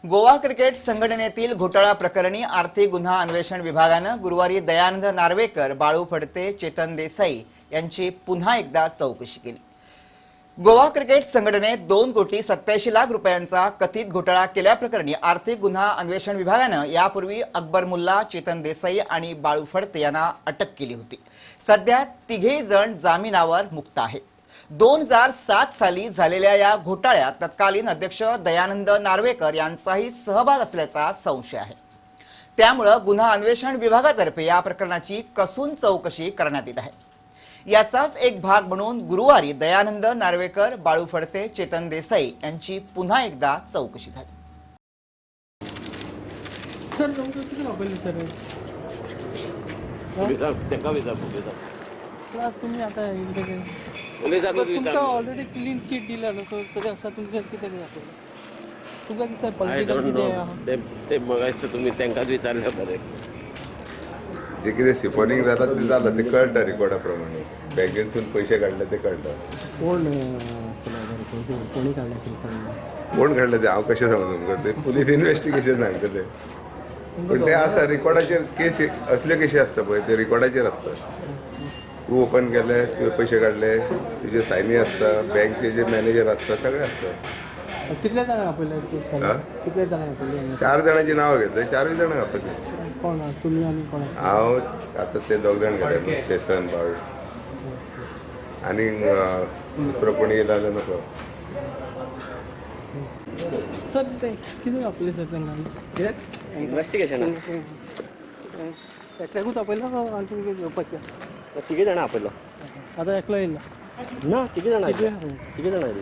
Goa cricket संघटनेतील घोटाळा प्रकरणी आर्थिक गुन्हा अन्वेषण विभागानं गुरुवारी दयानंद नार्वेकर, बाळू फडते, चेतन देसाई यांची पुन्हा एकदा चौकशी केली। गोवा क्रिकेट संघटनेत 2,87,00,000 रुपयांचा कथित घोटाळा केल्याप्रकरणी आर्थिक गुन्हा अन्वेषण विभागानं यापूर्वी अकबर मुल्ला, चेतन देसाई आणि बाळू फडते यांना अटक केली होती। सध्या तिघेही जण जामिनावर मुक्त आहेत। 2007 साली झालेल्या या घोटाळ्यात तत्कालीन अध्यक्ष दयानंद नार्वेकर यांचाही सहभाग असल्याचा संशय आहे। त्यामुळे गुन्हा अन्वेषण विभागातर्फे या प्रकरणाची कसून चौकशी करण्यात येत आहे। याचाच एक भाग म्हणून गुरुवारी दयानंद नार्वेकर, बाळू फडते, चेतन देसाई यांची पुन्हा एकदा चौकशी झाली। सर किती वापरली सर तुम्ही आता तुमका ऑलरेडी क्लीन चिट दिला नसो तरी असा तुमच्या किती वापरला तुमका की सर पॉलिटिकल ते मगायचं तुम्ही त्यांकाच विचारलं बरे जे किती सिफॉनिंग जातात ते झालं ते कळतं रेकॉर्डाप्रमाणे बँकेतून पैसे काढले ते कळतं कोणी काढलं कोण काढलं ते कशें सांगू तुमकां ते पुलीस इन्व्हेस्टिगेशन सांगता ते पण ते असं रेकॉर्डाचेर केस असले केसी असता पळय ते रेकॉर्डाचेर असता तू ओपन केले तुझे पैसे काढले तुझे सायनी असता बँकचे जे मॅनेजर असतात सगळे असतात। कितल्या जाणांक आपयले कितल्या जाणांक आपयले 4 जणांची नावं घेतली 4 जाणांक आपयले कोण तुम्ही आणि कोण हांव आता ते 2 जाण घडले चेतन बाळू आणि दुसरं कोणी येयला जाल्यार नको सर ते किती आपले सर त्यांना इन्व्हेस्टिगेशन एकल्याकूच आपयला आणखी घेवपाचें तिघे जाणां आपयलो आता एकलो येयला ना तिघे जाणां येयले